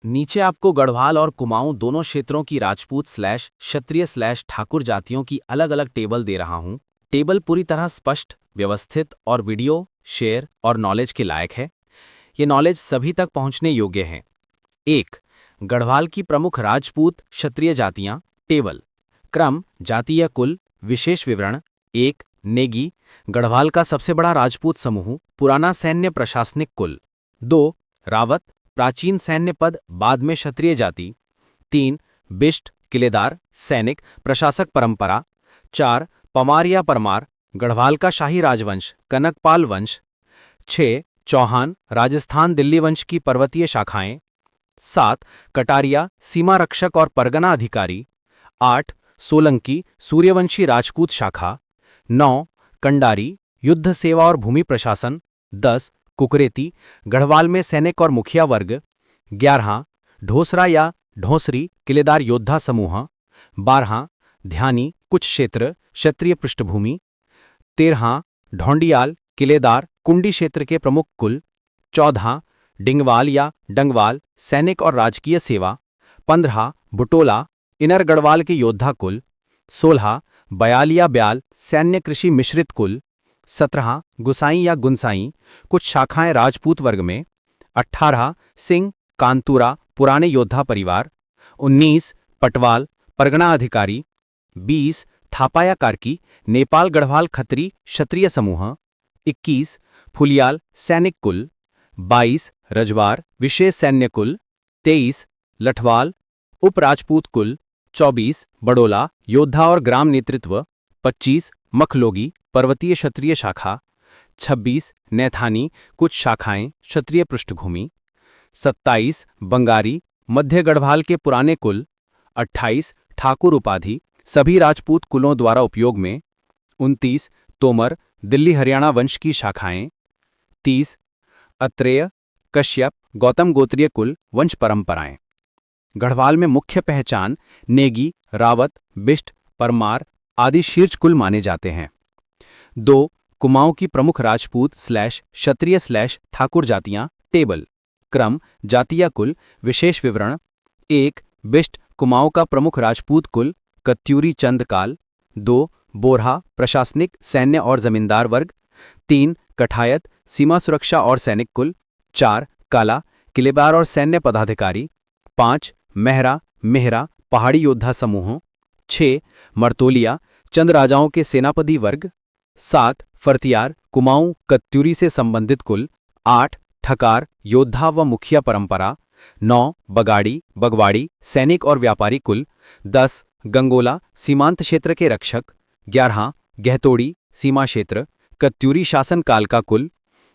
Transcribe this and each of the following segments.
नीचे आपको गढ़वाल और कुमाऊं दोनों क्षेत्रों की राजपूत स्लैश क्षत्रिय स्लैश ठाकुर जातियों की अलग अलग टेबल दे रहा हूं। टेबल पूरी तरह स्पष्ट, व्यवस्थित और वीडियो, शेयर और नॉलेज के लायक है। ये नॉलेज सभी तक पहुंचने योग्य है। 1. गढ़वाल की प्रमुख राजपूत क्षत्रिय जातियां। टेबल। क्रम, जातीय कुल, विशेष विवरण। 1. नेगी, गढ़वाल का सबसे बड़ा राजपूत समूह, पुराना सैन्य प्रशासनिक कुल। 2. रावत, प्राचीन सैन्य पद, बाद में क्षत्रिय जाति। 3. बिष्ट, किलेदार, सैनिक, प्रशासक परंपरा। 4. पमार या परमार, गढ़वाल का शाही राजवंश, कनकपाल वंश। 6. चौहान, राजस्थान दिल्ली वंश की पर्वतीय शाखाएं। 7. कटारिया, सीमा रक्षक और परगना अधिकारी। 8. सोलंकी, सूर्यवंशी राजपूत शाखा। 9. कंडारी, युद्ध सेवा और भूमि प्रशासन। 10. कुकरेती, गढ़वाल में सैनिक और मुखिया वर्ग। 11. ढोसरा या ढोसरी, किलेदार योद्धा समूह। 12. ध्यानी, कुछ क्षेत्र, क्षत्रिय पृष्ठभूमि। 13. ढोंडियाल, किलेदार, कुंडी क्षेत्र के प्रमुख कुल। 14. डिंगवाल या डंगवाल, सैनिक और राजकीय सेवा। 15. बुटोला, इनर गढ़वाल के योद्धा कुल। 16. बयाल या ब्याल, सैन्य कृषि मिश्रित कुल। 17. गुसाई या गुनसाई, कुछ शाखाएं राजपूत वर्ग में। 18. सिंह, कांतुरा, पुराने योद्धा परिवार। 19. पटवाल, परगना अधिकारी। 20. थापा या कार्की, नेपाल गढ़वाल खत्री क्षत्रिय समूह। 21. फुलियाल, सैनिक कुल। 22. रजवार, विशेष सैन्य कुल। 23. लठवाल, उप राजपूत कुल। 24. बड़ोला, योद्धा और ग्राम नेतृत्व। 25. मखलोगी, पर्वतीय क्षत्रिय शाखा। 26. नैथानी, कुछ शाखाएं, क्षत्रिय पृष्ठभूमि। 27. बंगारी, मध्य गढ़वाल के पुराने कुल। 28. ठाकुर उपाधि, सभी राजपूत कुलों द्वारा उपयोग में। 29. तोमर, दिल्ली हरियाणा वंश की शाखाएं। 30. अत्रेय, कश्यप, गौतम गोत्रीय कुल, वंश परंपराएं। गढ़वाल में मुख्य पहचान नेगी, रावत, बिष्ट, परमार आदि शीर्ष कुल माने जाते हैं। 2. कुमाऊं की प्रमुख राजपूत स्लैश क्षत्रिय स्लैश ठाकुर जातियां। टेबल। क्रम, जातीय कुल, विशेष विवरण। 1. बिष्ट, कुमाऊं का प्रमुख राजपूत कुल, कत्यूरी चंदकाल। 2. बोरहा, प्रशासनिक, सैन्य और जमींदार वर्ग। 3. कठायत, सीमा सुरक्षा और सैनिक कुल। 4. काला, किलेदार और सैन्य पदाधिकारी। 5. मेहरा, मेहरा, पहाड़ी योद्धा समूहों। 6. मर्तोलिया, चंद राजाओं के सेनापति वर्ग। 7. फर्तियार, कुमाऊं कत्यूरी से संबंधित कुल। 8. ठकार, योद्धा व मुखिया परंपरा। 9. बगाड़ी, बगवाड़ी, सैनिक और व्यापारी कुल। 10. गंगोला, सीमांत क्षेत्र के रक्षक। 11. गहतोड़ी, सीमा क्षेत्र, कत्यूरी शासन काल का कुल।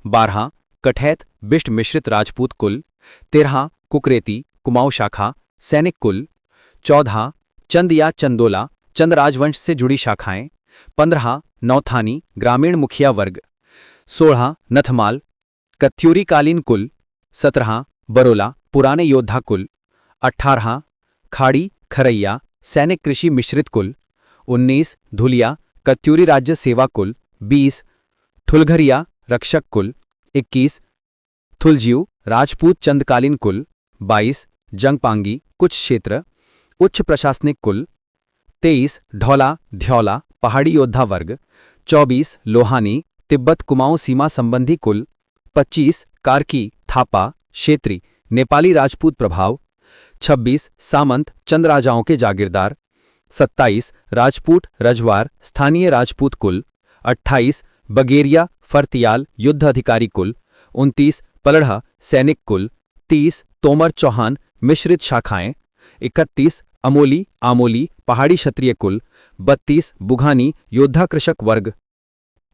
12. कठैत, बिष्ट मिश्रित राजपूत कुल। 13. कुकरेती, कुमाऊं शाखा, सैनिक कुल। 14. चंद या चंदोला, चंद राजवंश से जुड़ी शाखाएं। 15. नौथानी, ग्रामीण मुखिया वर्ग। 16. नथमाल, कत्यूरी कालीन कुल। 17. बरोला, पुराने योद्धा कुल। 18. खाड़ी, खरैया, सैनिक कृषि मिश्रित कुल। 19. धुलिया, कत्यूरी राज्य सेवा कुल। 20. ठुलघरिया, रक्षक कुल। 21. थुलजियू, राजपूत चंदकालीन कुल। 22. जंगपांगी, कुछ क्षेत्र, उच्च प्रशासनिक कुल। 23. ढौला, ध्यौला, पहाड़ी योद्धा वर्ग। 24. लोहानी, तिब्बत कुमाऊं सीमा संबंधी कुल। 25. कार्की, थापा, क्षेत्री, नेपाली राजपूत प्रभाव। 26. सामंत, चंद राजाओं के जागीरदार। 27. राजपूत, रजवार, स्थानीय राजपूत कुल। 28. बगेरिया, फर्तियाल, युद्ध अधिकारी कुल। 29. पलढ़ा, सैनिक कुल। 30. तोमर चौहान, मिश्रित शाखाएं। 31. अमोली, आमोली, पहाड़ी क्षत्रिय कुल। 32. बुघानी, योद्धा कृषक वर्ग।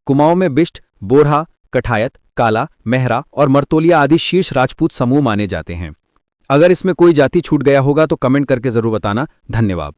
कुमाऊं में बिष्ट, बोरहा, कठायत, काला, मेहरा और मर्तोलिया आदि शीर्ष राजपूत समूह माने जाते हैं। अगर इसमें कोई जाति छूट गया होगा तो कमेंट करके जरूर बताना। धन्यवाद।